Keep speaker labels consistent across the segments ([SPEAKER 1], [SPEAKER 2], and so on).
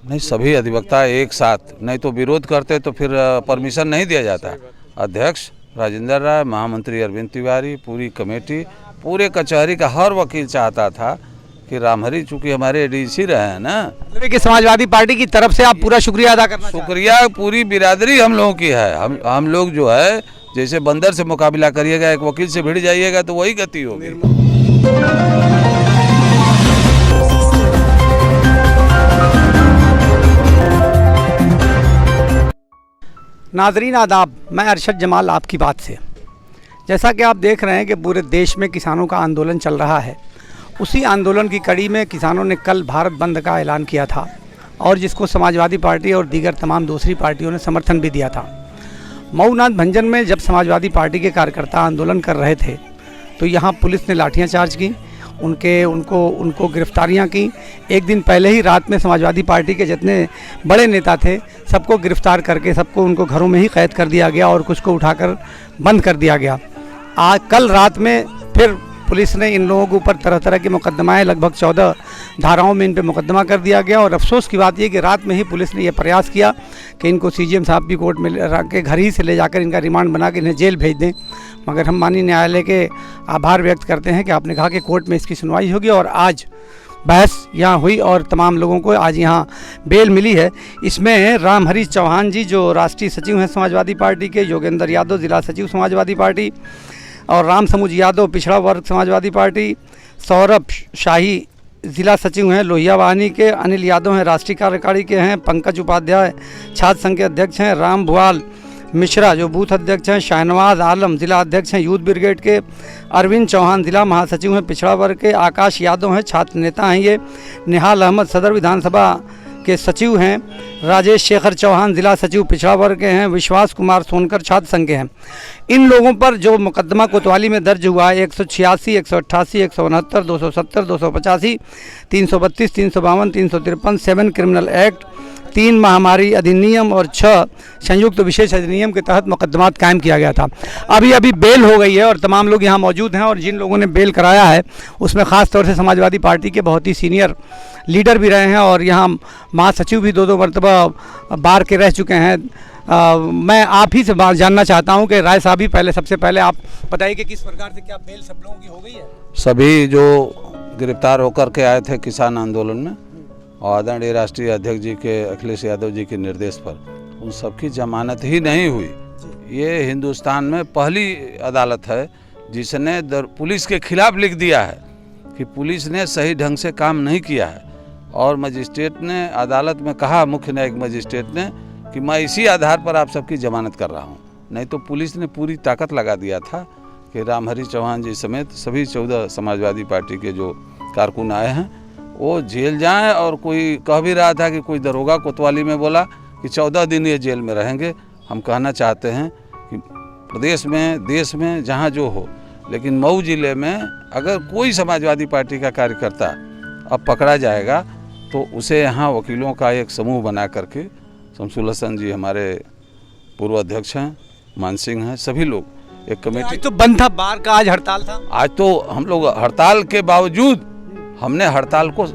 [SPEAKER 1] नहीं, सभी अधिवक्ता एक साथ, नहीं तो विरोध करते तो फिर परमिशन नहीं दिया जाता। अध्यक्ष राजेंद्र राय, महामंत्री अरविंद तिवारी, पूरी कमेटी, पूरे कचहरी का हर वकील चाहता था कि रामहरि चूंकि हमारे एडीसी रहे हैं ना,
[SPEAKER 2] मतलब कि समाजवादी पार्टी की तरफ से आप पूरा शुक्रिया अदा करना चाहते हैं।
[SPEAKER 1] शुक्रिया पूरी बिरादरी हम लोगों की है। हम लोग जो है जैसे बंदर से मुकाबला करिएगा, एक वकील से भिड़ जाइएगा तो वही गति होगी।
[SPEAKER 2] नाजरीन आदाब, मैं अरशद जमाल आपकी बात से। जैसा कि आप देख रहे हैं कि पूरे देश में किसानों का आंदोलन चल रहा है, उसी आंदोलन की कड़ी में किसानों ने कल भारत बंद का ऐलान किया था और जिसको समाजवादी पार्टी और दीगर तमाम दूसरी पार्टियों ने समर्थन भी दिया था। मऊनाथ भंजन में जब समाजवादी पार्टी के कार्यकर्ता आंदोलन कर रहे थे तो यहाँ पुलिस ने लाठियाँ चार्ज की, उनको गिरफ्तारियां की। एक दिन पहले ही रात में समाजवादी पार्टी के जितने बड़े नेता थे सबको गिरफ्तार करके सबको उनको घरों में ही कैद कर दिया गया और कुछ को उठाकर बंद कर दिया गया। आज कल रात में फिर पुलिस ने इन लोगों के ऊपर तरह तरह के मुकदमाएँ, लगभग 14 धाराओं में इन पर मुकदमा कर दिया गया। और अफसोस की बात यह कि रात में ही पुलिस ने यह प्रयास किया कि इनको सीजीएम साहब की कोर्ट में रख के घर ही से ले जाकर इनका रिमांड बना के इन्हें जेल भेज दें। मगर हम माननीय न्यायालय के आभार व्यक्त करते हैं कि आपने कहा कि कोर्ट में इसकी सुनवाई होगी और आज बहस यहाँ हुई और तमाम लोगों को आज यहाँ बेल मिली है। इसमें रामहरि चौहान जी जो राष्ट्रीय सचिव हैं समाजवादी पार्टी के, योगेंद्र यादव जिला सचिव समाजवादी पार्टी और राम समूज यादव पिछड़ा वर्ग समाजवादी पार्टी, सौरभ शाही ज़िला सचिव हैं लोहिया वाहिनी के, अनिल यादव हैं राष्ट्रीय कार्यकारी के हैं, पंकज उपाध्याय छात्र संघ के अध्यक्ष हैं, राम भुआल मिश्रा जो बूथ अध्यक्ष हैं, शाहनवाज आलम जिला अध्यक्ष हैं यूथ ब्रिगेड के, अरविंद चौहान जिला महासचिव हैं पिछड़ा वर्ग के, आकाश यादव हैं छात्र नेता हैं ये, निहाल अहमद सदर विधानसभा के सचिव हैं, राजेश शेखर चौहान जिला सचिव पिछड़ा वर्ग के हैं, विश्वास कुमार सोनकर छात्र संघ के हैं। इन लोगों पर जो मुकदमा कोतवाली में दर्ज हुआ है 186, 188, 169, 270, 285, 332, 352, 353, 7 क्रिमिनल एक्ट, 3 महामारी अधिनियम और 6 संयुक्त विशेष अधिनियम के तहत मुकदमात कायम किया गया था। अभी बेल हो गई है और तमाम लोग यहाँ मौजूद हैं और जिन लोगों ने बेल कराया है उसमें ख़ास तौर से समाजवादी पार्टी के बहुत ही सीनियर लीडर भी रहे हैं और यहाँ महासचिव भी 2 मरतबा बार के रह चुके हैं। मैं आप ही से बात जानना चाहता हूँ कि राय साहब ही सबसे पहले आप बताइए कि किस प्रकार से क्या बेल सब लोगों की हो गई है।
[SPEAKER 1] सभी जो गिरफ्तार होकर के आए थे किसान आंदोलन में और आदरणीय राष्ट्रीय अध्यक्ष जी के अखिलेश यादव जी के निर्देश पर उन सबकी जमानत ही नहीं हुई। ये हिंदुस्तान में पहली अदालत है जिसने पुलिस के खिलाफ लिख दिया है कि पुलिस ने सही ढंग से काम नहीं किया है और मजिस्ट्रेट ने अदालत में कहा, मुख्य न्यायिक मजिस्ट्रेट ने, कि मैं इसी आधार पर आप सबकी जमानत कर रहा हूँ। नहीं तो पुलिस ने पूरी ताकत लगा दिया था कि रामहरि चौहान जी समेत सभी 14 समाजवादी पार्टी के जो कारकुन आए हैं वो जेल जाएं। और कोई कह भी रहा था कि कोई दरोगा कोतवाली में बोला कि 14 दिन ये जेल में रहेंगे। हम कहना चाहते हैं कि प्रदेश में, देश में, जहाँ जो हो, लेकिन मऊ जिले में अगर कोई समाजवादी पार्टी का कार्यकर्ता अब पकड़ा जाएगा तो उसे यहाँ वकीलों का एक समूह बना करके, शमसुल हसन जी हमारे पूर्व अध्यक्ष हैं, मान सिंह हैं, सभी लोग एक कमेटी।
[SPEAKER 2] आज तो बंद था, बार का आज हड़ताल था।
[SPEAKER 1] आज तो हम लोग हड़ताल के बावजूद हमने हड़ताल को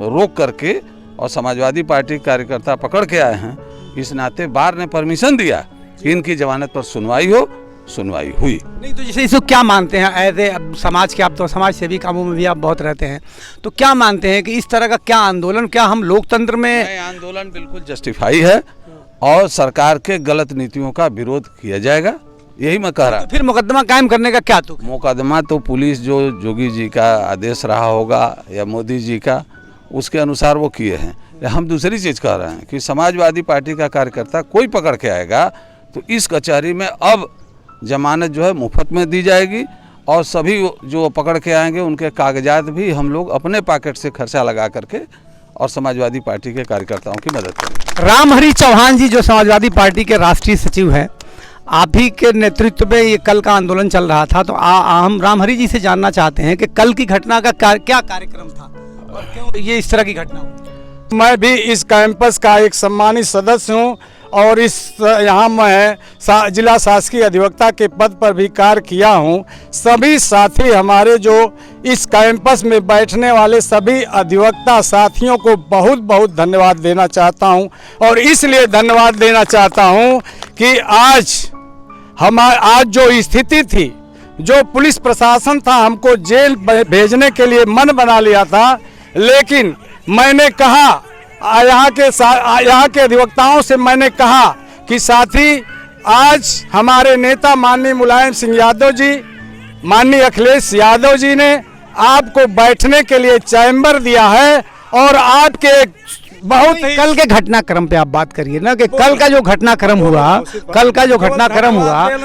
[SPEAKER 1] रोक करके और समाजवादी पार्टी कार्यकर्ता पकड़ के आए हैं, इस नाते बार ने परमिशन दिया कि इनकी जमानत पर सुनवाई हो। सुनवाई हुई। नहीं
[SPEAKER 2] तो जैसे इसको क्या मानते हैं ऐसे समाज के, आप तो समाज सेवी कामों में भी आप बहुत रहते हैं, तो क्या मानते हैं कि इस तरह का क्या आंदोलन, क्या हम लोकतंत्र में
[SPEAKER 1] आंदोलन बिल्कुल जस्टिफाई है और सरकार के गलत नीतियों का विरोध किया जाएगा, यही मैं कह रहा हूँ।
[SPEAKER 2] तो फिर मुकदमा कायम करने का क्या तुक?
[SPEAKER 1] मुकदमा तो पुलिस जो जोगी जी का आदेश रहा होगा या मोदी जी का, उसके अनुसार वो किए हैं। हम दूसरी चीज़ कह रहे हैं कि समाजवादी पार्टी का कार्यकर्ता कोई पकड़ के आएगा तो इस कचहरी में अब जमानत जो है मुफ्त में दी जाएगी और सभी जो पकड़ के आएंगे उनके कागजात भी हम लोग अपने पॉकेट से खर्चा लगा करके और समाजवादी पार्टी के कार्यकर्ताओं की मदद करेंगे।
[SPEAKER 2] रामहरि चौहान जी जो समाजवादी पार्टी के राष्ट्रीय सचिव हैं, आप ही के नेतृत्व में ये कल का आंदोलन चल रहा था, तो हम रामहरि जी से जानना चाहते हैं कि कल की घटना का क्या कार्यक्रम था और क्यों ये इस तरह की घटना हुई?
[SPEAKER 3] मैं भी इस कैंपस का एक सम्मानित सदस्य हूँ और इस यहाँ मैं जिला शासकीय अधिवक्ता के पद पर भी कार्य किया हूँ। सभी साथी हमारे जो इस कैंपस में बैठने वाले सभी अधिवक्ता साथियों को बहुत बहुत धन्यवाद देना चाहता हूँ। और इसलिए धन्यवाद देना चाहता हूँ कि आज जो स्थिति थी, जो पुलिस प्रशासन था हमको जेल भेजने के लिए मन बना लिया था, लेकिन मैंने कहा यहाँ के अधिवक्ताओं से मैंने कहा कि साथी, आज हमारे नेता माननीय मुलायम सिंह यादव जी, माननीय अखिलेश यादव जी ने आपको बैठने के लिए चैम्बर दिया है और आपके बहुत ही
[SPEAKER 2] कल के घटनाक्रम पे आप बात करिए ना कि कल का जो घटनाक्रम हुआ,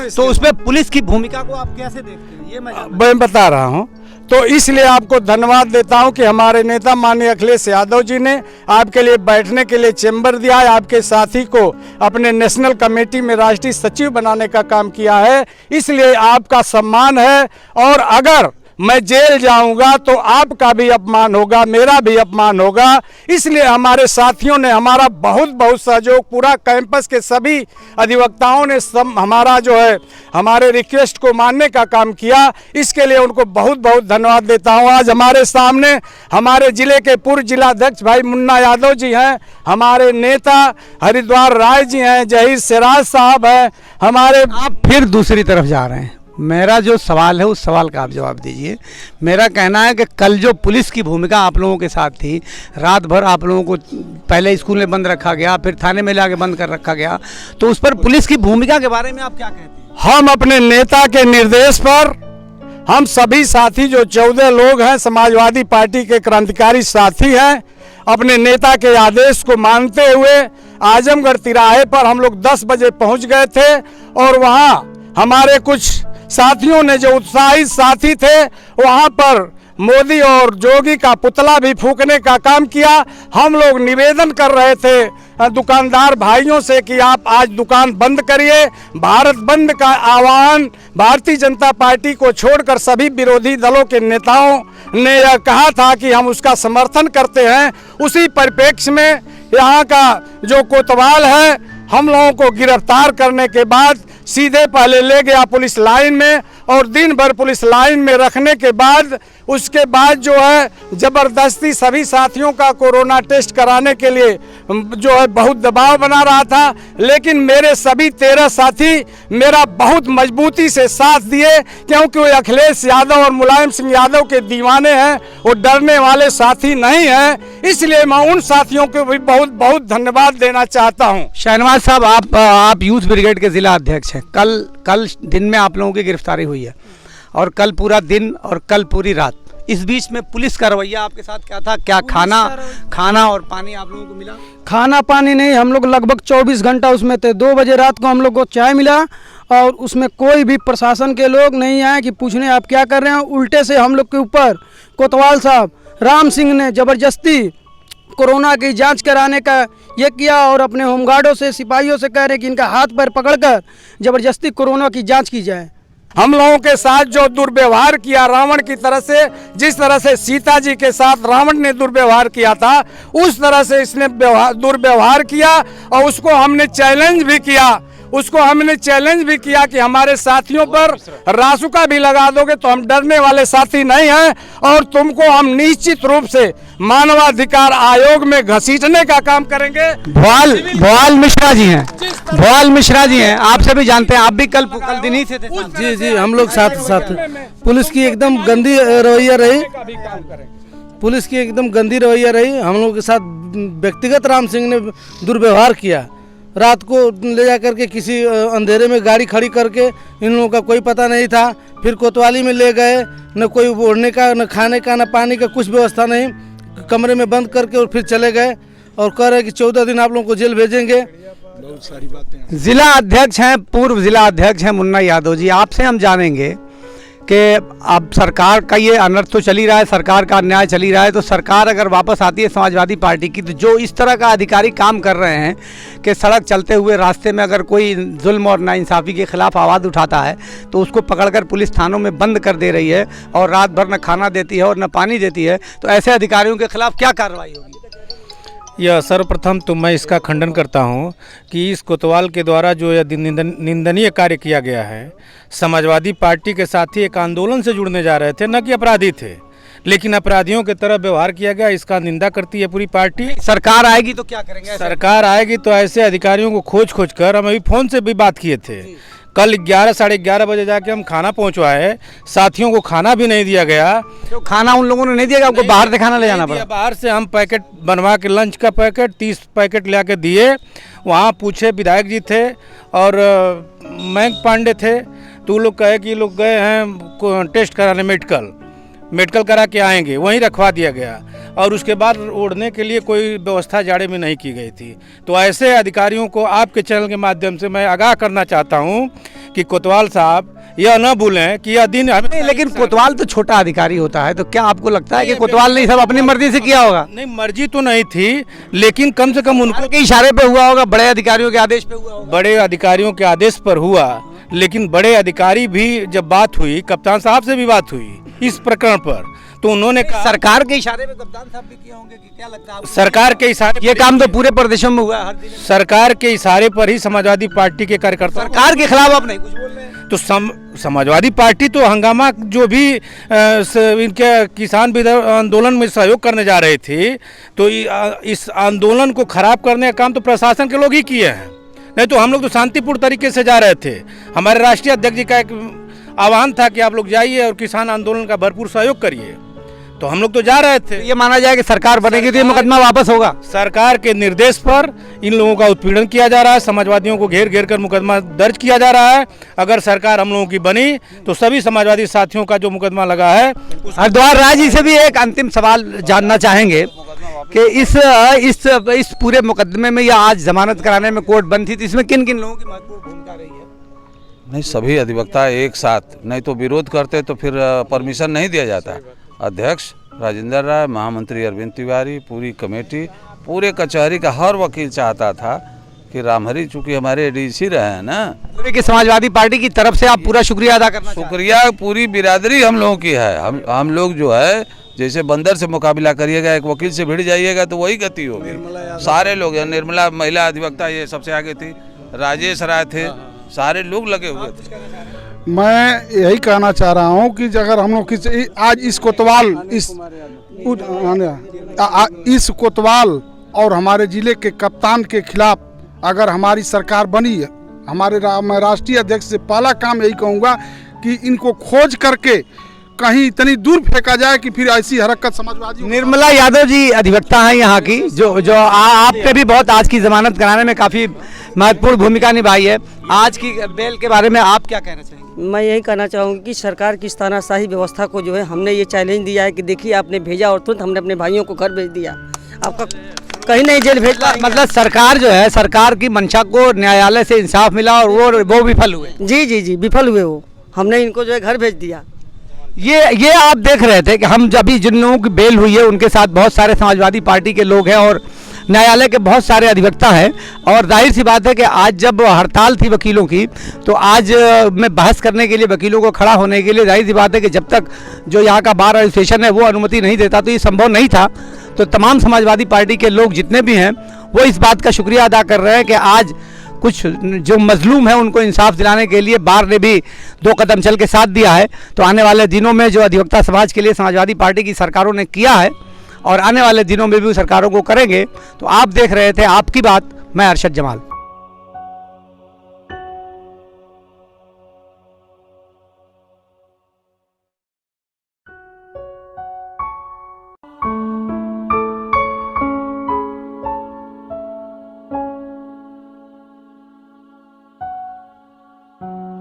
[SPEAKER 2] तो उसमें पुलिस की भूमिका को आप कैसे देखते हैं, ये
[SPEAKER 3] मैं बता रहा हूँ। तो इसलिए आपको धन्यवाद देता हूं कि हमारे नेता माननीय अखिलेश यादव जी ने आपके लिए बैठने के लिए चैम्बर दिया है, आपके साथी को अपने नेशनल कमेटी में राष्ट्रीय सचिव बनाने का काम किया है, इसलिए आपका सम्मान है। और अगर मैं जेल जाऊंगा तो आपका भी अपमान होगा, मेरा भी अपमान होगा। इसलिए हमारे साथियों ने हमारा बहुत बहुत सहयोग, पूरा कैंपस के सभी अधिवक्ताओं ने हमारा जो है हमारे रिक्वेस्ट को मानने का काम किया। इसके लिए उनको बहुत बहुत धन्यवाद देता हूं। आज हमारे सामने हमारे जिले के पूर्व जिलाध्यक्ष भाई मुन्ना यादव जी हैं, हमारे नेता हरिद्वार राय जी हैं, जहीर सिराज साहब हैं हमारे।
[SPEAKER 2] आप फिर दूसरी तरफ जा रहे हैं। मेरा जो सवाल है उस सवाल का आप जवाब दीजिए। मेरा कहना है कि कल जो पुलिस की भूमिका आप लोगों के साथ थी, रात भर आप लोगों को पहले स्कूल में बंद रखा गया, फिर थाने में लाके बंद कर रखा गया, तो उस पर पुलिस की भूमिका के बारे में आप क्या कहते हैं?
[SPEAKER 3] हम अपने नेता के निर्देश पर हम सभी साथी जो 14 लोग हैं, समाजवादी पार्टी के क्रांतिकारी साथी हैं, अपने नेता के आदेश को मानते हुए आजमगढ़ तिराहे पर हम लोग 10 बजे पहुंच गए थे। और वहां हमारे कुछ साथियों ने, जो उत्साहित साथी थे, वहां पर मोदी और जोगी का पुतला भी फूंकने का काम किया। हम लोग निवेदन कर रहे थे दुकानदार भाइयों से कि आप आज दुकान बंद करिए। भारत बंद का आह्वान भारतीय जनता पार्टी को छोड़कर सभी विरोधी दलों के नेताओं ने यह कहा था कि हम उसका समर्थन करते हैं। उसी परिप्रेक्ष्य में यहाँ का जो कोतवाल है, हम लोगों को गिरफ्तार करने के बाद सीधे पहले ले गया पुलिस लाइन में, और दिन भर पुलिस लाइन में रखने के बाद उसके बाद जो है ज़बरदस्ती सभी साथियों का कोरोना टेस्ट कराने के लिए जो है बहुत दबाव बना रहा था। लेकिन मेरे सभी 13 साथी मेरा बहुत मजबूती से साथ दिए, क्योंकि वो अखिलेश यादव और मुलायम सिंह यादव के दीवाने हैं, वो डरने वाले साथी नहीं हैं। इसलिए मैं उन साथियों को भी बहुत बहुत धन्यवाद देना चाहता हूँ।
[SPEAKER 2] शहनवाज साहब, आप यूथ ब्रिगेड के जिला अध्यक्ष हैं। कल दिन में आप लोगों की गिरफ्तारी हुई है, और कल पूरा दिन और कल पूरी रात, इस बीच में पुलिस का रवैया आपके साथ क्या था? क्या खाना और पानी आप लोगों को मिला?
[SPEAKER 4] खाना पानी नहीं, हम लोग लगभग 24 घंटा उसमें थे। 2 बजे रात को हम लोग को चाय मिला, और उसमें कोई भी प्रशासन के लोग नहीं आए कि पूछने आप क्या कर रहे हैं। उल्टे से हम लोग के ऊपर कोतवाल साहब राम सिंह ने ज़बरदस्ती कोरोना की जांच कराने का ये किया, और अपने होमगार्डों से, सिपाहियों से कह रहे कि इनका हाथ पैर पकड़कर ज़बरदस्ती कोरोना की जांच की जाए।
[SPEAKER 3] हम लोगों के साथ जो दुर्व्यवहार किया रावण की तरह से, जिस तरह से सीता जी के साथ रावण ने दुर्व्यवहार किया था, उस तरह से इसने दुर्व्यवहार किया। और उसको हमने चैलेंज भी किया कि हमारे साथियों पर रासुका भी लगा दोगे तो हम डरने वाले साथी नहीं हैं, और तुमको हम निश्चित रूप से मानवाधिकार आयोग में घसीटने का काम करेंगे।
[SPEAKER 2] भोपाल मिश्रा जी हैं, आपसे भी जानते हैं, आप भी कल दिन ही से थे।
[SPEAKER 4] जी, हम लोग साथ पुलिस की एकदम गंदी रवैया रही। हम लोग के साथ व्यक्तिगत राम सिंह ने दुर्व्यवहार किया। रात को ले जा करके किसी अंधेरे में गाड़ी खड़ी करके, इन लोगों का कोई पता नहीं था, फिर कोतवाली में ले गए, न कोई ओढ़ने का, न खाने का, न पानी का कुछ व्यवस्था नहीं, कमरे में बंद करके और फिर चले गए, और कह रहे कि 14 दिन आप लोगों को जेल भेजेंगे।
[SPEAKER 3] बहुत सारी बातें।
[SPEAKER 2] जिला अध्यक्ष हैं, पूर्व जिला अध्यक्ष हैं मुन्ना यादव जी, आपसे हम जानेंगे कि अब सरकार का ये अनर्थ तो चल ही रहा है, सरकार का अन्याय चल ही रहा है, तो सरकार अगर वापस आती है समाजवादी पार्टी की, तो जो इस तरह का अधिकारी काम कर रहे हैं कि सड़क चलते हुए रास्ते में अगर कोई जुल्म और नाइंसाफ़ी के खिलाफ आवाज़ उठाता है तो उसको पकड़कर पुलिस थानों में बंद कर दे रही है, और रात भर न खाना देती है और न पानी देती है, तो ऐसे अधिकारियों के खिलाफ क्या कार्रवाई होगी?
[SPEAKER 3] यह सर्वप्रथम तो मैं इसका खंडन करता हूं कि इस कोतवाल के द्वारा जो यह निंदनीय कार्य किया गया है, समाजवादी पार्टी के साथी एक आंदोलन से जुड़ने जा रहे थे, न कि अपराधी थे, लेकिन अपराधियों की तरह व्यवहार किया गया। इसका निंदा करती है पूरी पार्टी।
[SPEAKER 2] सरकार आएगी तो क्या करेंगे?
[SPEAKER 3] सरकार आएगी तो ऐसे अधिकारियों को खोज कर, हम अभी फ़ोन से भी बात किए थे, कल 11 साढ़े 11 बजे जाके हम खाना पहुंचवाए, साथियों को खाना भी नहीं दिया गया।
[SPEAKER 2] तो खाना उन लोगों ने नहीं दिया, आपको बाहर से खाना ले जाना पड़ा?
[SPEAKER 3] बाहर से हम पैकेट बनवा के, लंच का पैकेट 30 पैकेट ले आके दिए। वहाँ पूछे, विधायक जी थे और मयंक पांडे थे, तो वो लोग कहे कि लोग गए हैं टेस्ट कराने, मेडिकल करा के आएंगे, वहीं रखवा दिया गया। और उसके बाद ओढ़ने के लिए कोई व्यवस्था जाड़े में नहीं की गई थी। तो ऐसे अधिकारियों को आपके चैनल के माध्यम से मैं आगाह करना चाहता हूं कि कोतवाल साहब यह न भूलें कि यह दिन हमें।
[SPEAKER 2] लेकिन कोतवाल तो छोटा अधिकारी होता है, तो क्या आपको लगता है कि कोतवाल ने सब अपनी मर्जी से किया होगा?
[SPEAKER 3] नहीं, मर्जी तो नहीं थी, लेकिन कम से कम उनके
[SPEAKER 2] इशारे पे हुआ होगा, बड़े अधिकारियों के आदेश पे हुआ होगा।
[SPEAKER 3] बड़े अधिकारियों के आदेश पर हुआ, लेकिन बड़े अधिकारी भी जब बात हुई, कप्तान साहब से भी बात हुई इस प्रकरण पर, तो उन्होंने कहा
[SPEAKER 2] सरकार के इशारे पे कप्तान साहब भी किए होंगे कि क्या लगता है आपको?
[SPEAKER 3] सरकार के इशारे,
[SPEAKER 2] ये काम तो पूरे प्रदेशों में हुआ है, हर जिले में।
[SPEAKER 3] सरकार के इशारे पर ही समाजवादी पार्टी के कार्यकर्ता,
[SPEAKER 2] सरकार के खिलाफ आप नहीं कुछ बोल रहे हैं?
[SPEAKER 3] तो समाजवादी पार्टी तो हंगामा जो भी इनके किसान आंदोलन में सहयोग करने जा रहे थे, तो इस आंदोलन को खराब करने का काम तो प्रशासन के लोग ही किए हैं। नहीं तो हम लोग तो शांतिपूर्ण तरीके से जा रहे थे। हमारे राष्ट्रीय अध्यक्ष जी का एक आह्वान था कि आप लोग जाइए और किसान आंदोलन का भरपूर सहयोग करिए, तो हम लोग तो जा रहे थे।
[SPEAKER 2] ये माना जाए कि सरकार बनेगी तो ये मुकदमा वापस होगा?
[SPEAKER 3] सरकार के निर्देश पर इन लोगों का उत्पीड़न किया जा रहा है, समाजवादियों को घेर कर मुकदमा दर्ज किया जा रहा है। अगर सरकार हम लोगों की बनी तो सभी समाजवादी साथियों का जो मुकदमा लगा है।
[SPEAKER 2] हरिद्वार राय जी से भी एक अंतिम सवाल जानना चाहेंगे कि इस पूरे मुकदमे में या आज जमानत कराने में कोर्ट बंद थी, तो इसमें किन किन लोगों की महत्वपूर्ण भूमिका रही है?
[SPEAKER 1] नहीं, सभी अधिवक्ता एक साथ, नहीं तो विरोध करते तो फिर परमिशन नहीं दिया जाता। अध्यक्ष राजेंद्र राय, महामंत्री अरविंद तिवारी, पूरी कमेटी, पूरे कचहरी का हर वकील चाहता था कि रामहरि चूंकि हमारे एडीसी रहे हैं ना,
[SPEAKER 2] पूरे की समाजवादी पार्टी की तरफ से आप पूरा शुक्रिया अदा करना चाहते हैं?
[SPEAKER 1] शुक्रिया पूरी बिरादरी हम लोगों की है। हम लोग जो है, जैसे बंदर से मुकाबला करिएगा, एक वकील से भिड़ जाइएगा तो वही गति होगी। सारे लोग, निर्मला महिला अधिवक्ता ये सबसे आगे थी, राजेश राय थे, सारे लोग लगे हुए थे।
[SPEAKER 5] मैं यही कहना चाह रहा हूँ कि अगर हम लोग आज इस कोतवाल और हमारे जिले के कप्तान के खिलाफ अगर हमारी सरकार बनी, मैं राष्ट्रीय अध्यक्ष से पहला काम यही कहूँगा कि इनको खोज करके कहीं इतनी दूर फेंका जाए कि फिर ऐसी हरकत समाजवादी।
[SPEAKER 2] निर्मला यादव जी अधिवक्ता हैं यहाँ की, जो आपने भी बहुत आज की जमानत कराने में काफ़ी महत्वपूर्ण भूमिका निभाई है। आज की बेल के बारे में आप क्या कहना चाहेंगे?
[SPEAKER 6] मैं यही कहना चाहूँगी कि सरकार की इस तानाशाही व्यवस्था को जो है, हमने ये चैलेंज दिया है कि देखिए आपने भेजा और तुरंत हमने अपने भाइयों को घर भेज दिया, आपका कहीं नहीं जेल भेज।
[SPEAKER 2] मतलब सरकार जो है, सरकार की मंशा को न्यायालय से इंसाफ मिला और वो विफल हुए।
[SPEAKER 6] जी विफल हुए वो, हमने इनको जो है घर भेज दिया।
[SPEAKER 2] ये आप देख रहे थे कि हम जब जिन लोगों की बेल हुई है उनके साथ बहुत सारे समाजवादी पार्टी के लोग हैं और न्यायालय के बहुत सारे अधिवक्ता हैं। और जाहिर सी बात है कि आज जब हड़ताल थी वकीलों की, तो आज में बहस करने के लिए, वकीलों को खड़ा होने के लिए, जाहिर सी बात है कि जब तक जो यहाँ का बार एसोसिएशन है वो अनुमति नहीं देता तो ये संभव नहीं था। तो तमाम समाजवादी पार्टी के लोग जितने भी हैं वो इस बात का शुक्रिया अदा कर रहे हैं कि आज कुछ जो मजलूम है उनको इंसाफ दिलाने के लिए बार ने भी 2 कदम चल के साथ दिया है। तो आने वाले दिनों में जो अधिवक्ता समाज के लिए समाजवादी पार्टी की सरकारों ने किया है और आने वाले दिनों में भी सरकारों को करेंगे। तो आप देख रहे थे आपकी बात, मैं अरशद जमाल।